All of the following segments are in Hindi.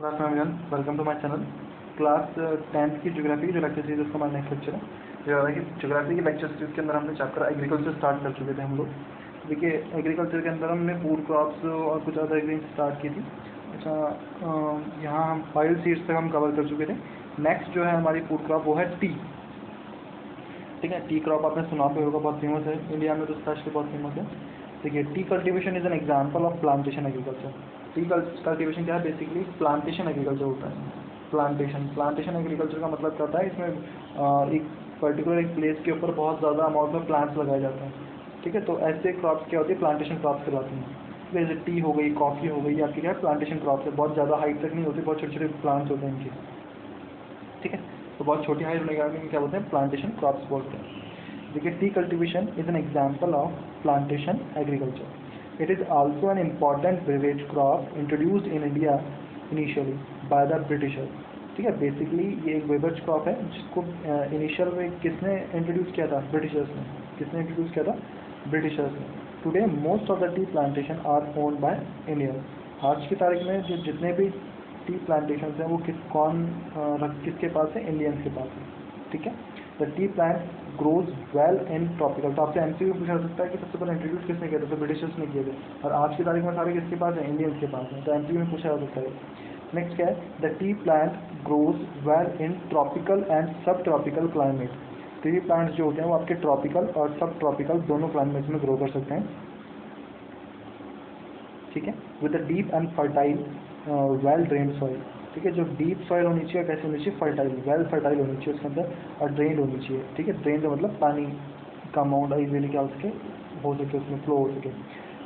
Good afternoon, welcome to my channel. Class 10th की ज्योग्राफी की जो लेक्चर सीरीज उसका हमारा नेक्स्ट लेक्चर है। जो है कि ज्योग्राफी की लेक्चर सीरीज के अंदर हमने चैप्टर एग्रीकल्चर स्टार्ट कर चुके थे हम लोग। देखिए एग्रीकल्चर के अंदर हमने फूड क्रॉप्स और कुछ अदर ग्रीन स्टार्ट की थी। अच्छा, यहाँ हम ऑयल सीड्स तक हम कवर कर चुके थे। नेक्स्ट जो है हमारी फूड क्रॉप वो है टी। ठीक है, टी क्रॉप आपने सुना भी होगा, बहुत फेमस है इंडिया में, तो स्पेशली बहुत फेमस है। देखिए T cultivation is an example of plantation agriculture. T cultivation क्या है? बेसिकली प्लांटेशन एग्रीकल्चर होता है। प्लांटेशन एग्रीकल्चर का मतलब क्या होता है? इसमें एक पर्टिकुलर एक प्लेस के ऊपर बहुत ज़्यादा अमाउंट में प्लांट्स लगाए जाते हैं। ठीक है, तो ऐसे क्रॉप्स क्या होती है? प्लांटेशन क्रॉप्स कहलाती हैं। जैसे टी हो गई, कॉफ़ी हो गई, आपकी क्या है? प्लांटेशन क्रॉप्स है। बहुत ज़्यादा हाइट तक नहीं होती, बहुत छोटे छोटे प्लांट्स होते हैं इनके। ठीक है, तो बहुत छोटी हाइट होने के कारण क्या बोलते हैं? प्लांटेशन क्रॉप्स बोलते हैं। देखिए T cultivation is an example of plantation agriculture. It is also an important beverage crop introduced in India initially by the Britishers. ठीक है, बेसिकली ये एक बेवरेज क्रॉप है जिसको इनिशियल में किसने इंट्रोड्यूस किया था? ब्रिटिशर्स ने। किसने इंट्रोड्यूस किया था? ब्रिटिशर्स ने। Today most of the tea plantation are owned by Indians. आज की तारीख में जो जितने भी टी प्लांटेशन हैं वो किसके पास है? इंडियंस के पास है। ठीक है, the T plant grows well in tropical. तो आपसे एमसीक्यू पूछा जा सकता है कि सबसे पहले इंट्रोड्यूस किसने किया था? तो ब्रिटिशर्स ने किए थे, और आज की तारीख में सारे किसके पास है? इंडियंस के पास है। तो एमसीक्यू में पूछा जा सकता है। नेक्स्ट क्या है? The T plant grows well in tropical and सब ट्रॉपिकल क्लाइमेट। टी प्लांट्स जो होते हैं वो आपके ट्रॉपिकल और सब ट्रॉपिकल दोनों क्लाइमेट में ग्रो कर सकते हैं। ठीक है, with the deep and fertile well drained soil. ठीक है, जो डीप सॉइल होनी चाहिए, कैसे होनी चाहिए? फर्टाइल, वेल फर्टाइल होनी चाहिए उसके अंदर, और ड्रेन्ड होनी चाहिए। ठीक है, ड्रेन्ड मतलब पानी का अमाउंट इजीली क्या हो सके उसमें फ्लो हो सके।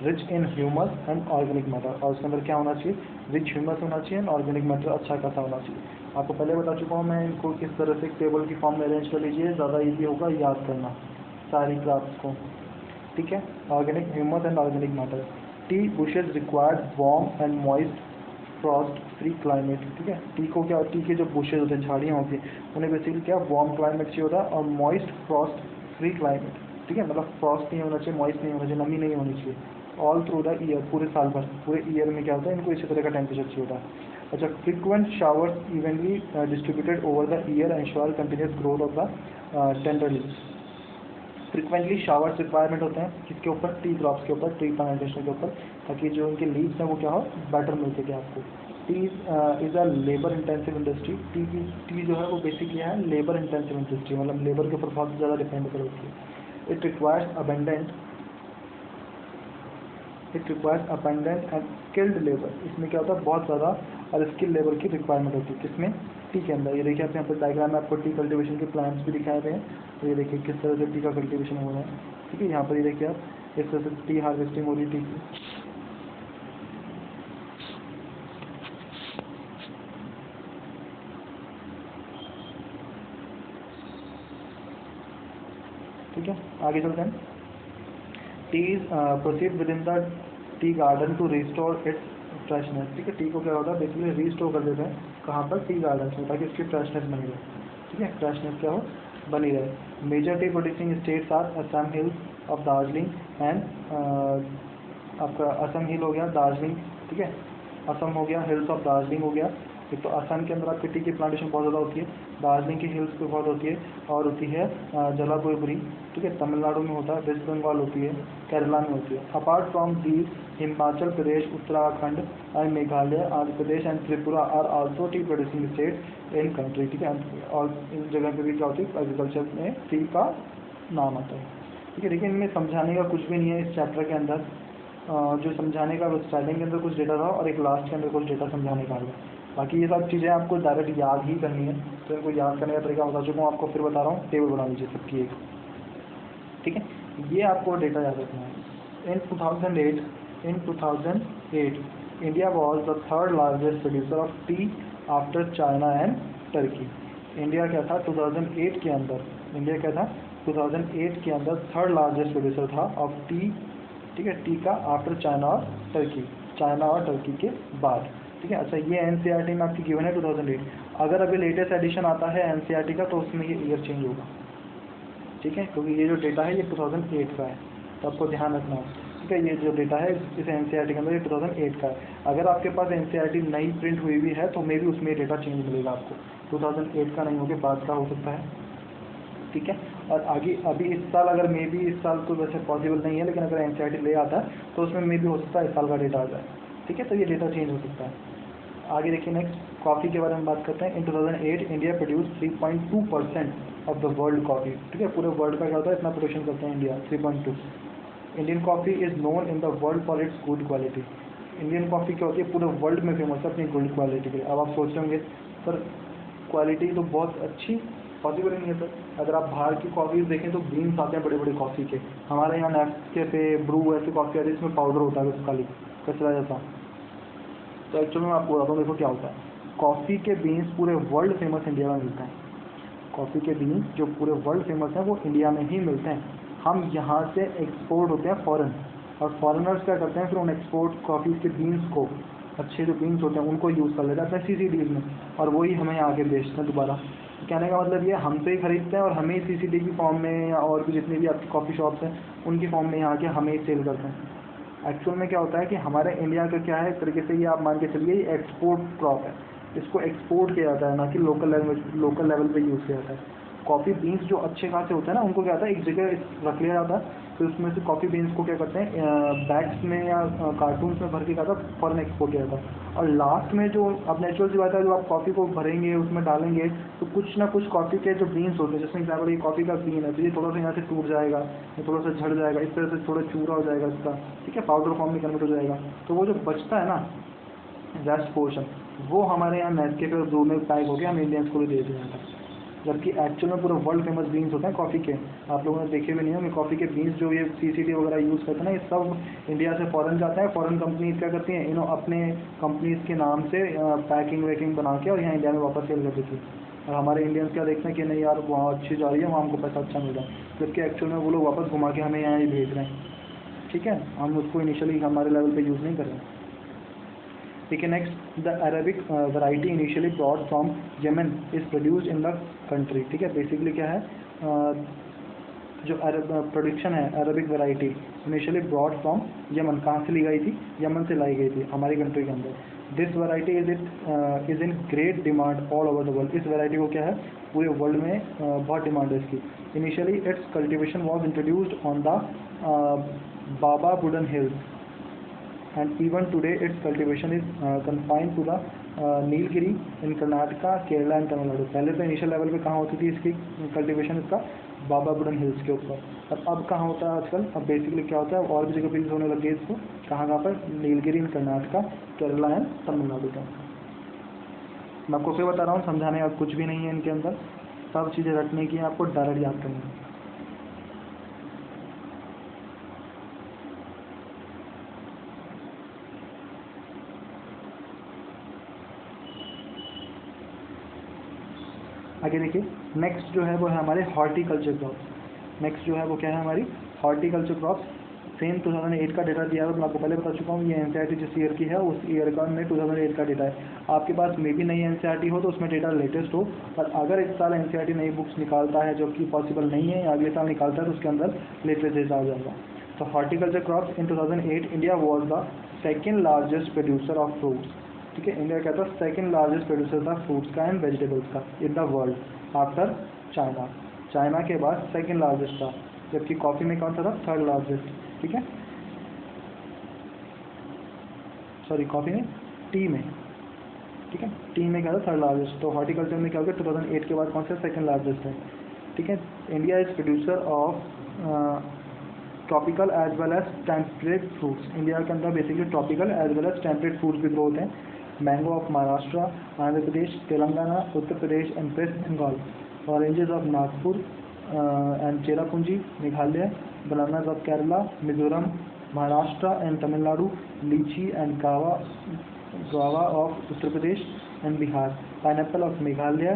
Rich in humus and organic matter, और उसके अंदर क्या होना चाहिए? रिच ह्यूमस होना चाहिए एंड ऑर्गेनिक मैटर अच्छा खासा होना चाहिए। आपको पहले बता चुका हूँ मैं, इनको किस तरह से टेबल की फॉर्म में अरेंज कर लीजिए, ज़्यादा ईजी होगा याद करना सारी क्रॉप्स को। ठीक है, organic humus and organic matter. T bushes required warm and moist Frost free climate. ठीक है, टी को क्या, टी के जो बुशेज होते हैं, झाड़ियाँ होती हैं, उन्हें बेसिकली क्या वार्म क्लाइमेट चाहिए होता है, और मॉइस्ट फ्रॉस्ट फ्री क्लाइमेट। ठीक है, मतलब फ्रॉस्ट नहीं होना चाहिए, मॉइस्ट नहीं होना चाहिए, नमी नहीं होनी चाहिए ऑल थ्रू द ईयर, पूरे साल भर, पूरे ईयर में क्या होता है? इनको इसी तरह का टेम्परेचर चाहिए होता है। अच्छा, frequent showers evenly distributed over the year ensure continuous growth of the tender leaves. Frequently showers requirement होते हैं किसके ऊपर? टी क्रॉप्स के ऊपर, ट्री प्लांटेशन के ऊपर, ताकि जो उनके लीव्स हैं वो क्या हो? बेटर मिल सके आपको। Tea is a labour intensive industry. Tea जो है वो बेसिकली है लेबर इंटेंसिव इंडस्ट्री, मतलब लेबर के ऊपर बहुत ज़्यादा डिपेंड होती है। It requires abundant and skilled labour. इसमें क्या होता है? बहुत ज़्यादा और स्किल लेबर की रिक्वायरमेंट होती है। किसमें? टी के अंदर। ये देखिए आप यहाँ पर डायग्राम में आपको टी कल्टीवेशन के प्लांट्स भी दिखाए गए हैं। तो ये देखिए किस तरह से टी का कल्टीवेशन हो रहा है। ठीक है, यहाँ पर ये देखिए आप इस तरह से टी हार्वेस्टिंग हो रही है टी की। ठीक है, आगे चलते हैं। Tea is proceed within the tea garden to restore its freshness. ठीक है, टी को क्या होता है? बेसिकली रिस्टोर कर देते हैं कहाँ पर? टी गार्डन में, ताकि उसकी फ्रेशनेस बनी रहे। ठीक है, फ्रेशनेस क्या हो? बनी रहे। Major tea producing states are Assam hills of Darjeeling and आपका असम हिल हो गया, दार्जिलिंग। ठीक है, असम हो गया, हिल्स ऑफ दार्जिलिंग हो गया। एक तो असम के अंदर आपकी टी की प्लांटेशन बहुत ज़्यादा होती है, दार्जिलिंग की हिल्स पे बहुत होती है, और होती है जलापुरी। ठीक है, तमिलनाडु में होता है, वेस्ट बंगाल होती है, केरला में होती है। Apart from these, Himachal Pradesh, Uttarakhand and Meghalaya, Andhra Pradesh and Tripura are also tea producing state in country. ठीक है, और इन जगह पे भी क्या होती है? एग्रीकल्चर में टी का नाम आता है। ठीक है, देखिए इनमें समझाने का कुछ भी नहीं है इस चैप्टर के अंदर। जो समझाने का स्टार्टिंग के अंदर कुछ डेटा था और एक लास्ट के अंदर कुछ डेटा समझाने का है। बाकी ये सब चीज़ें आपको डायरेक्ट याद ही करनी है, तो इनको याद करने का तरीका बता चुका हूँ आपको, फिर बता रहा हूँ। टेबल बना लीजिए सबकी एक। ठीक है, ये आपको डेटा याद रखना है। इन 2008 India was the third largest producer of T after China and Turkey. India क्या था 2008 के अंदर? इंडिया क्या था 2008 के अंदर? थर्ड लार्जेस्ट प्रोड्यूसर था ऑफ टी। ठीक है, टी का आफ्टर चाइना और टर्की, चाइना और टर्की के बाद। ठीक है, अच्छा ये एनसीईआरटी में आपकी गिवन है 2008। अगर अभी लेटेस्ट एडिशन आता है एनसीईआरटी का तो उसमें ये ईयर चेंज होगा। ठीक है, क्योंकि ये जो डेटा है ये 2008 का है, तो आपको ध्यान रखना है। का ये जो डेटा है इस एनसीईआरटी के अंदर ये 2008 का है। अगर आपके पास एनसीईआरटी नई प्रिंट हुई भी है तो मे भी उसमें डेटा चेंज मिलेगा आपको, 2008 का नहीं होगा, बाद का हो सकता है, ठीक है। और आगे अभी इस साल अगर मे भी, इस साल तो वैसे पॉसिबल नहीं है, लेकिन अगर एनसीईआरटी ले आता है तो उसमें मे भी हो सकता है इस साल का डेटा आ जाए, ठीक है। तो ये डेटा चेंज हो सकता है। आगे देखिए नेक्स्ट कॉफ़ी के बारे में बात करते हैं। इन 2008 India produce 3.2% of the world coffee, ठीक है। पूरे वर्ल्ड का क्या होता है, इतना प्रोडक्शन करते हैं India, 3.2। Indian coffee is known in the world for its good quality. Indian coffee क्या होती है, पूरे वर्ल्ड में फेमस है अपनी गुड क्वालिटी के लिए। अब आप सोच रहे होंगे सर क्वालिटी तो बहुत अच्छी, पॉसिबल नहीं है सर। अगर आप बाहर की कॉफ़ीज देखें तो बीन्स आते हैं बड़े बड़े कॉफ़ी के, हमारे यहाँ नेस्कैफे, ब्रू ऐसे कॉफ़ी आती है इसमें पाउडर होता है खाली कचरा जैसा। तो एक्चुअली मैं आपको बताता हूँ, देखो क्या होता है। कॉफ़ी के बीन्स पूरे वर्ल्ड फेमस इंडिया में मिलते हैं। कॉफ़ी के बीन्स जो पूरे वर्ल्ड फेमस हैं वो इंडिया में ही मिलते हैं। हम यहाँ से एक्सपोर्ट होते हैं फॉरेन, और फॉरेनर्स क्या करते हैं फिर उन एक्सपोर्ट कॉफ़ी के बीन्स को, अच्छे जो बीन्स होते हैं उनको यूज़ कर लेते हैं अपने CCDs में, और वही हमें आगे बेचते हैं दोबारा। कहने का मतलब ये हमसे ही खरीदते हैं और हमें ही CCD की फॉर्म में या और भी जितनी भी आपकी कॉफ़ी शॉप्स हैं उनकी फॉर्म में यहाँ के हमें ही सेल करते हैं। एक्चुअल में क्या होता है कि हमारे इंडिया का क्या है, एक तरीके से ये आप मान के चलिए ये एक्सपोर्ट क्रॉप है, इसको एक्सपोर्ट किया जाता है, ना कि लोकल लेवल पे यूज़ किया जाता है। कॉफ़ी बीन्स जो अच्छे खासे होते हैं ना उनको क्या होता है एक जगह रख लिया जाता है, फिर उसमें से कॉफ़ी बीन्स को क्या करते हैं बैग्स में या कार्टून्स में भर के क्या होता है फॉरन एक्सपोर्ट किया जाता है। और लास्ट में जो अब नेचुरल सी बात है, जो आप कॉफ़ी को भरेंगे उसमें डालेंगे तो कुछ ना कुछ कॉफ़ी के जो बीन्स होते हैं, जैसे एग्जाम्पल ये कॉफ़ी का बीन है तो ये थोड़ा सा यहाँ से टूट जाएगा, ये थोड़ा सा झड़ जाएगा, इस तरह से थोड़ा चूरा हो जाएगा इसका, ठीक है, पाउडर फॉर्म में कन्वर्ट हो जाएगा। तो वो जो बचता है ना रेस्ट पोर्शन, वो हमारे यहाँ नेस्कैफे और ब्रू में पैक होकर हम इंडियंस को भी दे दिया जाता है। जबकि एक्चुअल में पूरे वर्ल्ड फेमस बीन्स होते हैं कॉफ़ी के, आप लोगों ने देखे भी नहीं होंगे। कॉफ़ी के बीन्स जो ये CCD वगैरह यूज़ करते हैं ना, ये सब इंडिया से फॉरेन जाता है। फॉरेन कंपनीज क्या करती हैं, इन्हों अपने कंपनीज के नाम से पैकिंग वैकिंग बना के और यहाँ इंडिया में वापस सेल कर देती है। और हमारे इंडियंस क्या देखते हैं कि नहीं यार वहाँ अच्छी जा रही है, वहाँ हमको पैसा अच्छा मिल रहा है, जबकि एक्चुअल में वो लोग वापस घुमा के हमें यहाँ ही भेज रहे हैं, ठीक है। हम उसको इनिशियली हमारे लेवल पे यूज़ नहीं कर रहे हैं, ठीक है। Next the Arabic variety initially broad from Yemen is produced in the country, ठीक है। बेसिकली क्या है जो अरब प्रोडक्शन है Arabic variety initially broad from Yemen, कहाँ से ली गई थी, यमन से लाई गई थी हमारी कंट्री के अंदर। This variety is in great demand all over the world. इस वैरायटी को क्या है पूरे वर्ल्ड में बहुत डिमांड है इसकी। Initially its cultivation was introduced on the Baba Budan hills and even today its cultivation is confined to the Nilgiri in Karnataka, Kerala and Tamil Nadu. पहले तो इनिशियल लेवल पे कहाँ होती थी इसकी कल्टीवेशन, इसका बाबा बुडन हिल्स के ऊपर, और अब कहाँ होता है आजकल, अब बेसिकली क्या होता है और भी जगह पे यूज़ होने लगे इसको, कहाँ पर, नीलगिरी इन कर्नाटका, केरला एंड तमिलनाडु का। मैं आपको फिर बता रहा हूँ, समझाने का कुछ भी नहीं है इनके अंदर, सब चीज़ें रटने की हैं, आपको डायरेक्ट याद करनी है। आगे देखिए नेक्स्ट जो है वो है हमारे हॉर्टिकल्चर क्रॉप्स। नेक्स्ट जो है वो क्या है हमारी हॉर्टिकल्चर क्रॉप्स। सेम 2008 का डेटा दिया है, मैं आपको पहले बता चुका हूँ। ये एनसीईआरटी जिस ईयर की है उस ईयर का में 2008 का डेटा है। आपके पास मे भी नई एनसीईआरटी हो तो उसमें डेटा लेटेस्ट हो, और अगर इस साल एनसीईआरटी नई बुक्स निकालता है जो कि पॉसिबल नहीं है, अगले साल निकालता है तो उसके अंदर लेटेस्ट डेटा आ जाएगा। तो horticulture crops in 2008 India was the second largest producer of fruits, ठीक है। इंडिया क्या था सेकेंड लार्जेस्ट प्रोड्यूसर था फ्रूट्स का एंड वेजिटेबल्स का in the world after China. China के बाद सेकेंड लार्जेस्ट था, जबकि कॉफ़ी में कौन सा था थर्ड लार्जेस्ट, ठीक है। सॉरी कॉफ़ी में, टी में, ठीक है, टी में क्या था थर्ड लार्जेस्ट। तो हॉर्टिकल्चर में क्या हो गया 2008 के बाद कौन सा सेकेंड लार्जेस्ट है, ठीक है। India is producer of tropical as well as temperate fruits. India के अंदर basically tropical as well as temperate fruits भी ग्रो होते हैं। Mango of Maharashtra, Andhra Pradesh, Telangana, Uttar Pradesh and West Bengal. Oranges of Nagpur and Cherrapunji Meghalaya. Bananas of Kerala, Mizoram, Maharashtra and Tamil Nadu. Litchi and guava of Uttar Pradesh and Bihar. Pineapple of Meghalaya.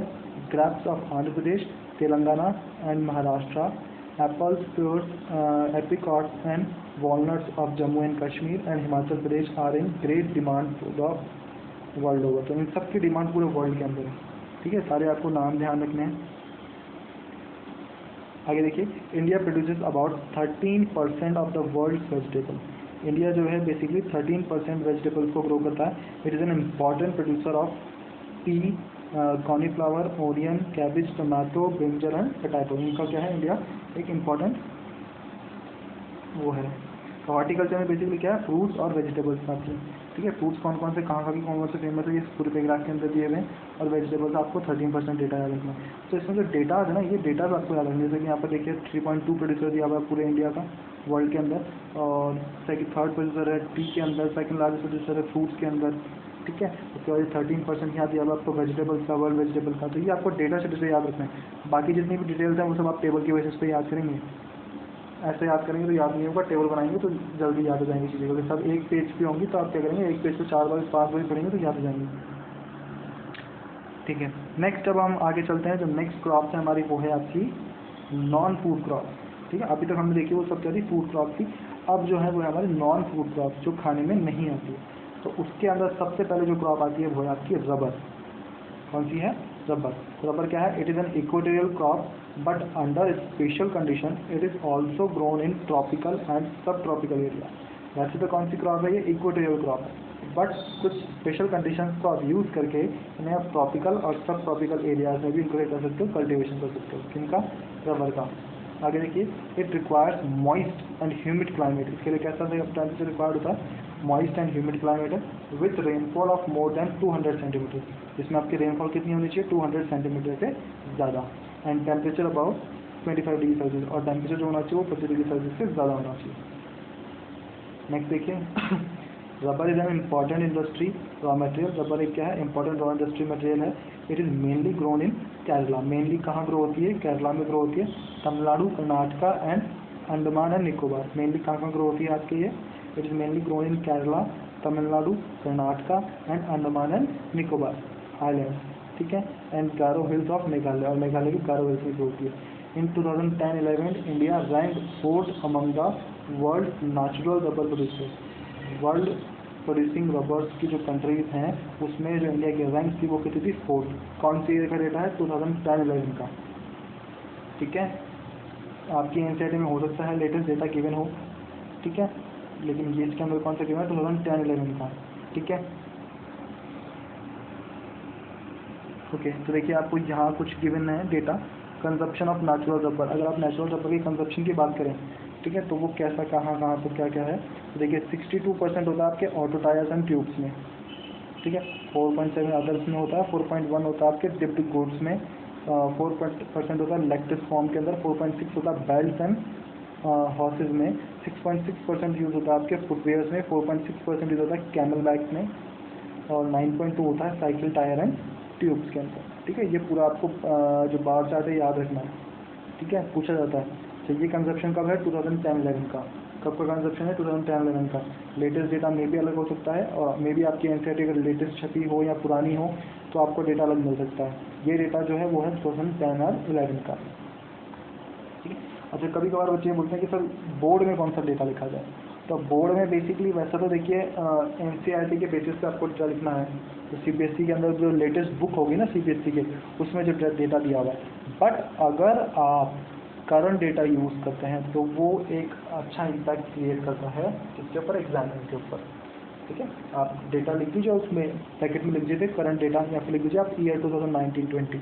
Grapes of Andhra Pradesh, Telangana and Maharashtra. Apples, pears, apricots and walnuts of Jammu and Kashmir and Himachal Pradesh are in great demand to the world over। तो इन सब की डिमांड पूरे वर्ल्ड के अंदर है, ठीक है। सारे आपको नाम ध्यान रखने हैं। आगे देखिए India produces about 13% of the world vegetable. India जो है बेसिकली 13% वेजिटेबल्स को ग्रो करता है। It is an important producer of P, cauliflower, onion, cabbage, tomato, brinjal and potato. इनका क्या है, इंडिया एक इम्पॉर्टेंट वो है। हॉर्टिकल्चर में बेसिकली क्या है, फ्रूट्स और वेजिटेबल्स आती है। ठीक है, फ्रूट्स कौन कौन से कहाँ कहाँ की कौन कौन से फेमस है, ये पूरे पैराग्राफ के अंदर दिए हुए हैं, और वेजिटेबल्स आपको 13% डेटा याद रखना है। तो इसमें जो डेटा है ना, ये डेटा आपको याद रखना है। जैसे कि यहाँ पर देखिए 3.2 प्रोड्यूसर दिया हुआ है पूरे इंडिया का वर्ल्ड के अंदर, और थर्ड प्रोड्यूसर है टी के अंदर, सेकंड लार्जेस्ट प्रोड्यूसर है फ्रूट्स के अंदर। ठीक है, उसके बाद 13% यहाँ दिया हुआ आपको वेजिटेबल्स का, वर्ल्ड वेजिटेबल का। तो ये आपको डेटा से जैसे याद रखना है। बाकी जितनी भी डिटेल्स हैं वो सब आप टेबल की बेसिस पे याद करेंगे। ऐसे याद करेंगे तो याद नहीं होगा, टेबल बनाएंगे तो जल्दी याद हो जाएंगी चीज़ें। अगर सब एक पेज पे होंगी तो आप क्या करेंगे, एक पेज पे 4 बार 5 बार पढ़ेंगे तो याद हो जाएंगे। ठीक है, नेक्स्ट अब हम आगे चलते हैं। जो नेक्स्ट क्रॉप्स है हमारी वो है आपकी नॉन फूड क्रॉप। ठीक है, अभी तक हमने देखी वो सब क्या थी, फूड क्रॉप थी। अब जो है वो है हमारी नॉन फूड क्रॉप, जो खाने में नहीं आती। तो उसके अंदर सबसे पहले जो क्रॉप आती है वो है आपकी रबर। कौन सी है, रबर। रबर क्या है, it is an equatorial crop but under special condition it is also grown in tropical and सब ट्रॉपिकल एरिया। वैसे तो कौन सी क्रॉप है, ये इक्वेटोरियल क्रॉप है, बट कुछ स्पेशल कंडीशंस को आप यूज़ करके इन्हें आप ट्रॉपिकल और सब ट्रॉपिकल एरियाज में भी इनको कर सकते हो, कल्टिवेशन कर सकते हो। किनका, रबर का। आगे देखिए, it requires moist and humid climate. इसके लिए कैसा टेम्परेचर रिक्वायर्ड होता है, मॉइस्ट एंड ह्यूमिड क्लाइमेट है, with rainfall of more than 200 centimetre. इसमें आपकी रेनफॉल कितनी होनी चाहिए, 200 सेंटीमीटर से ज़्यादा, and temperature about 25 degree Celsius, और टेम्परेचर जो होना चाहिए वो 25 डिग्री सेल्सियस से ज़्यादा होना चाहिए। नेक्स्ट देखिए, rubber is an important industry raw material. Rubber एक क्या है, इंपॉर्टेंट रॉ इंडस्ट्री मटेरियल है। It is mainly grown in Kerala. Mainly कहाँ ग्रो होती है, केरला में ग्रो होती है। Tamil Nadu, Karnataka and Andaman and Nicobar. Mainly कहाँ ग्रो होती है आपके ये, it is mainly grown in Kerala, Tamil Nadu, Karnataka and Andaman and Nicobar islands. ठीक है, and Garo hills of Meghalaya, और मेघालय की गारो हिल्स में ग्रो होती है। इन 2010-11 India rank 4th among the world natural rubber producers. World producing rubbers की जो कंट्रीज हैं उसमें जो इंडिया की रैंक थी वो कितनी थी, 4th। कौन सी ईयर का डेटा है, 2010-11 का। ठीक है, आपकी एनसीईआरटी में हो सकता है लेटेस्ट डेटा गिवन हो। ठीक है, लेकिन ये इसके अंदर कौन सा गिवन है, 2010-11 का। ठीक है, ओके। तो देखिए आपको यहाँ कुछ गिवन है data, consumption of natural rubber. अगर आप नेचुरल रबर की कंजप्शन की बात करें, ठीक है, तो वो कैसा, कहाँ कहाँ पर क्या क्या है। तो देखिए 62% होता है आपके ऑटो टायर्स एंड ट्यूब्स में। ठीक है, 4.7 अदर्स में होता है, 4.1 होता है आपके डिप्ड गुड्स में, 4% होता है लैक्टिस फॉर्म के अंदर, 4.6 होता है बेल्ट एंड हॉर्सेज में, 6.6% यूज़ होता है आपके फुटवेयर्स में, 4.6% यूज़ होता है कैमल बैग्स में, और 9.2 होता है साइकिल टायर एंड ट्यूब्स के अंदर। ठीक है, ये पूरा आपको जो बार चार्ट है याद रखना है। ठीक है, पूछा जाता है। तो ये कंजप्शन कब है, 2010-11 का। कब का कंजप्शन है, 2010-11 का। लेटेस्ट डेटा में भी अलग हो सकता है, और मे भी आपकी एनसीईआरटी अगर लेटेस्ट छपी हो या पुरानी हो तो आपको डेटा अलग मिल सकता है। ये डेटा जो है वो है 2010 और 11 का। ठीक है, अच्छा कभी कभार बच्चे बोलते हैं कि सर बोर्ड में कौन सा डेटा लिखा जाए। तो बोर्ड में बेसिकली वैसा तो देखिए एनसीईआरटी के बेसिस पे आपको डेटा लिखना है। तो सीबीएसई के अंदर जो लेटेस्ट बुक होगी ना सीबीएसई के, उसमें जो डेटा दिया हुआ है। बट अगर आप करंट डेटा यूज़ करते हैं तो वो एक अच्छा इम्पैक्ट क्रिएट करता है इसके ऊपर, एग्जामिनर के ऊपर। ठीक है, आप डेटा लिख दीजिए, उसमें पैकेट में लिख दीजिए करंट डेटा, या फिर लिख दीजिए आप ईयर 2019-20।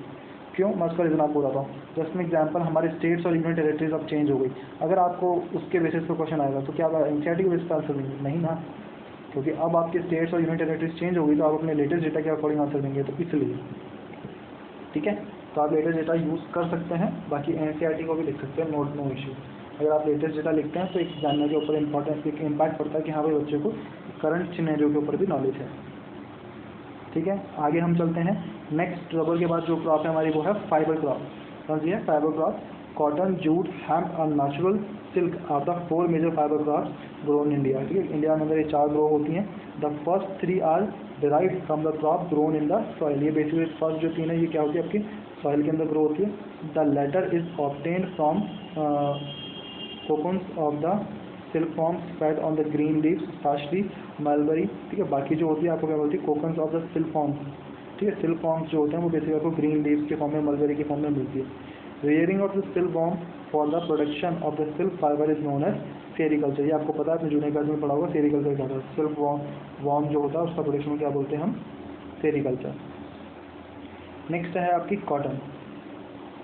क्यों, मैं उसका रीज़न आपको बताता हूँ। जस्ट एन एग्जाम्पल, हमारे स्टेट्स और यूनियन टेरेटरीज अब चेंज हो गई। अगर आपको उसके बेसिस पर क्वेश्चन आएगा तो क्या आप एनसीईआरटी के बेसिस पर आंसर देंगे, नहीं ना, क्योंकि अब आपके स्टेट्स और यूनियन टेरेटरीज चेंज हो गई, तो आप अपने लेटेस्ट डेटा के अकॉर्डिंग आंसर देंगे, तो इसलिए। ठीक है, तो आप लेटेस्ट डेटा यूज़ कर सकते हैं, बाकी एनसीईआरटी को भी लिख सकते हैं, नो इशू। अगर आप लेटेस्ट डेटा लिखते हैं तो एक जानने के ऊपर इम्पैक्ट पड़ता है कि हाँ भाई बच्चे को करंट सिनेरियो के ऊपर भी नॉलेज है। ठीक है, आगे हम चलते हैं। नेक्स्ट रबर के बाद जो क्रॉप है हमारी वो है फाइबर क्रॉप। कौन सी है, fibre crop. Cotton, jute, hemp और natural silk are the 4 major fibre crops grow in India. ठीक है, इंडिया में अंदर ये 4 ग्रो होती हैं। The first 3 are derived from the crop grown in the soil. ये बेसिकली फर्स्ट जो 3 है ये क्या होती है, आपकी सॉइल के अंदर ग्रो होती है। The latter is obtained from cocoons of the silk worms fed on the green leaves, parsley, mulberry. ठीक है, बाकी जो होती है आपको क्या बोलती है, कोकन्स ऑफ द सिल्क फॉर्म्स। ठीक है, सिल्क फॉर्म्स जो होते हैं वो बेसिकली आपको ग्रीन लीव्स के फॉर्म में, मलबरी के फॉर्म में मिलती है। Rearing of the silk form for the production of the silk fibre is known as sericulture, ये आपको पता है, आपने जूनियर क्लास में पढ़ा होगा सेरिकल्चर क्या होता है। सिर्फ वॉर्म जो होता है उसका प्रोडक्शन क्या बोलते हैं हम, सेरिकल्चर। नेक्स्ट है आपकी कॉटन।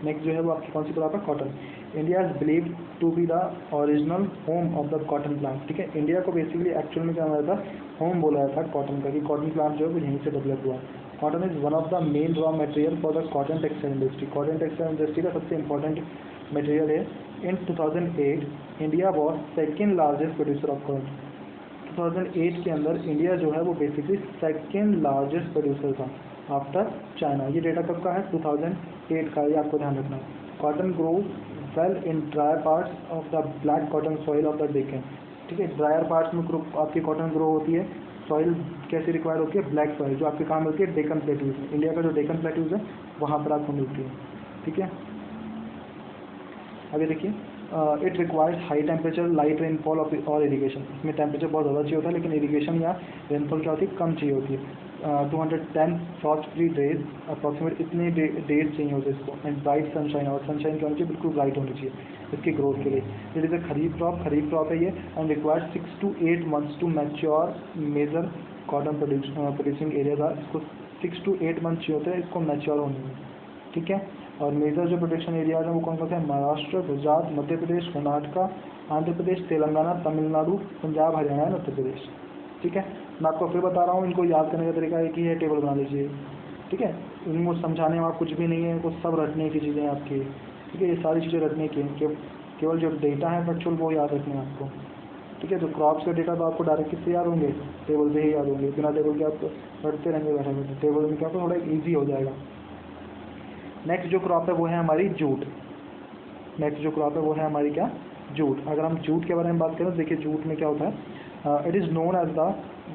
नेक्स्ट जो है वो आपकी कौन सी पढ़ा था, cotton. India is believe to be the original home of the cotton plant, ठीक है। इंडिया को बेसिकली एक्चुअल में क्या माना था, होम बोला था कॉटन का, कि कॉटन प्लांट जो है वो यहीं से डेवलप हुआ। Cotton is one of the main raw material for the cotton textile industry. Cotton textile industry का सबसे इंपॉर्टेंट मटेरियल है। इन 2008 India was second largest producer of cotton. 2008 के अंदर इंडिया जो है वो बेसिकली सेकेंड लार्जेस्ट प्रोड्यूसर था आफ्टर चाइना। ये डेटा कब का है, 2008 का, ये आपको ध्यान रखना है। Cotton grows well in dry parts of the black cotton soil of the Deccan, ठीक है। ड्रायर पार्ट्स में आपकी कॉटन ग्रो होती है। सॉइल कैसे रिक्वायर होती है, ब्लैक सॉइल, जो आपके कहाँ मिलती है, डेक्कन प्लेट्यूज में। इंडिया का जो डेक्कन प्लेट्यूज है वहाँ पर आपको मिलती है, ठीक है। आगे देखिए, it requires high temperature, light rainfall और इरीगेशन। इसमें टेम्परेचर बहुत ज़्यादा चाहिए होता है, लेकिन इरीगेशन या रेनफॉल क्या होती है, कम चाहिए होती है। 210 फ्रॉस्ट फ्री डेज अप्रॉक्सीमेट, इतने डेज चाहिए होते हैं इसको। एंड ब्राइट सनशाइन, और सनशाइन क्या होनी चाहिए, बिल्कुल ब्राइट होनी चाहिए इसकी ग्रोथ के लिए। It is a kharif crop है ये। And required 6 to 8 months to mature major cotton producing areas are. इसको 6 to 8 months चाहिए होते हैं इसको मैच्योर होने में, ठीक है। और मेजर जो प्रोडक्शन एरियाज हैं वो कौन कौन से हैं, महाराष्ट्र, गुजरात, मध्य प्रदेश, कर्नाटका, आंध्र प्रदेश, तेलंगाना, तमिलनाडु, पंजाब, हरियाणा और उत्तर प्रदेश, ठीक है। मैं आपको फिर बता रहा हूँ, इनको याद करने का तरीका एक ही है, टेबल बना लीजिए, ठीक है। इनको समझाने में आप कुछ भी नहीं है, इनको सब रटने की चीज़ें हैं आपकी, ठीक है। ये सारी चीज़ें रटने की हैं, केवल जो डेटा है फैक्चुअल वो याद रखना है आपको, ठीक है। तो क्रॉप्स का डेटा तो आपको डायरेक्ट किससे याद होंगे, टेबल से ही याद होंगे। बिना टेबल के आप रटते रहेंगे बैठे बैठे, टेबल में क्या आपको थोड़ा ईजी हो जाएगा। नेक्स्ट जो क्रॉप है वो है हमारी जूट। नेक्स्ट जो क्रॉप है वो है हमारी क्या, जूट। अगर हम जूट के बारे में बात करें तो देखिए जूट में क्या होता है, it is known as the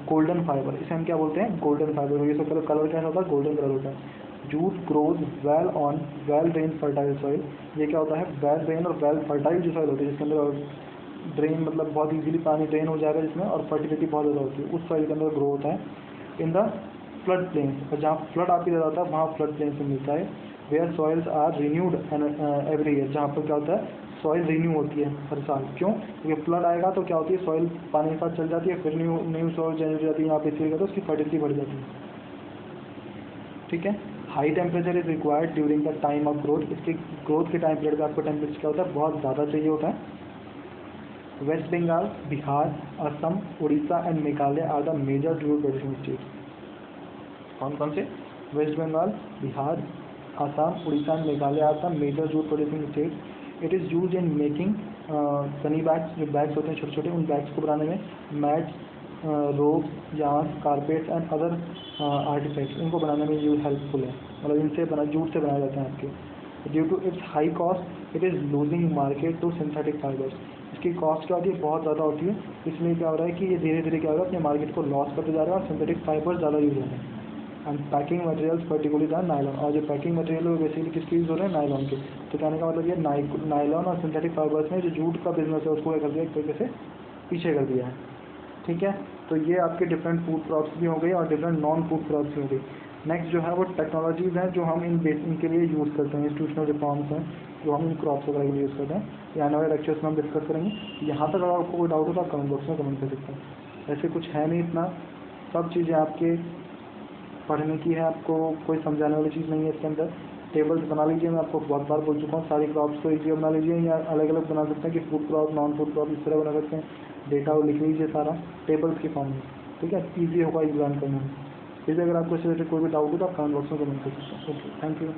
golden fibre. इसे हम क्या बोलते हैं, गोल्डन फाइबर। ये सब कलर कैसा होता है, गोल्डन कलर होता है। Jute grows well on well drain fertile soil. ये क्या होता है, वेल ड्रेन और वेल फर्टाइल जो सॉइल होती है, जिसके अंदर ड्रेन मतलब बहुत इजीली पानी ड्रेन हो जाएगा जिसमें, और फर्टिलिटी बहुत ज़्यादा होती है, उस सॉइल के अंदर ग्रो होता है। इन द फ्लड प्लेन्स, और जहाँ फ्लड आपकी ज़्यादा होता है वहाँ फ्लड प्लेन से मिलता है। Where soils are renewed every year, जहाँ पर क्या होता है, सॉइल रिन्यू होती है हर साल। क्यों, क्योंकि फ्लड आएगा तो क्या होती है, सॉइल पानी के साथ चल जाती है, फिर न्यू सॉइल जनरेट हो जाती है यहाँ पे, इसलिए तो उसकी फर्टिलिटी बढ़ जाती है, ठीक है। High temperature is required during the time of growth. इसके ग्रोथ के टाइम पीरियड में आपको टेम्परेचर क्या होता है, बहुत ज़्यादा चाहिए होता है। West Bengal, Bihar, Assam, Orissa and Meghalaya are the major jute producing states. कौन कौन से, West Bengal, Bihar, Assam, Orissa and Meghalaya are the major jute producing states. It is use in making sunny bags, जो बैग्स होते हैं छोटे छोटे, उन बैग्स को बनाने में, mats, rope, yarn, carpets and other artefacts, इनको बनाने में यूज हेल्पफुल है। मतलब इनसे जूट से बनाए जाते हैं आपके। Due to its high cost it is losing market to synthetic fibres. इसकी कॉस्ट क्या होती है, बहुत ज़्यादा होती है, इसलिए क्या हो रहा है कि ये धीरे धीरे क्या हो रहा है, अपने मार्केट को लॉस करते जा रहे हैं और सिंथेटिक फाइबर ज़्यादा यूज हो रहे हैं। And packing materials particularly the nylon, और जो पैकिंग मटेरियल है वो बेसिकली किसके यूज़ हो रहे हैं, नायलॉन के। तो कहने का मतलब ये नायलॉन और सिंथेटिक फाइबर्स में जो जूट का बिजनेस है उसको क्या कर दिया, एक तरीके से पीछे कर दिया है, ठीक है। तो ये आपके डिफरेंट फूड क्रॉप्स भी हो गई और डिफरेंट नॉन फूड क्रॉप्स भी हो गई। नेक्स्ट जो है वो टेक्नोलॉजीज़ हैं जो हम इनके लिए यूज़ करते हैं, इंस्टीट्यूशनल रिफॉर्म्स हैं जो हम इन क्रॉप्स वगैरह के लिए यूज़ करते हैं। ये आने वाले लेक्चर्स में हम डिस्कस करेंगे। यहाँ तक अगर आपको कोई डाउट हो तो आप कमेंट बॉक्स में कमेंट कर सकते हैं। ऐसे कुछ है नहीं, इतना सब चीज़ें आपके पढ़ने की है, आपको कोई समझाने वाली चीज़ नहीं है इसके अंदर। टेबल्स बना लीजिए, मैं आपको बहुत बार बोल चुका हूँ, सारी क्रॉप्स को एक जगह बना लीजिए, या अलग अलग बना सकते हैं कि food crop, non food crop, इस तरह बना सकते हैं। डेटा वो लिख लीजिए सारा टेबल्स के फॉर्म में, ठीक है, ईजी होगा एग्जाम करने में। फिर अगर आपको इससे रिलेटेड कोई भी डाउट हो तो आप कमेंट बॉक्स में कमेंट कर सकते हैं। Okay, thank you.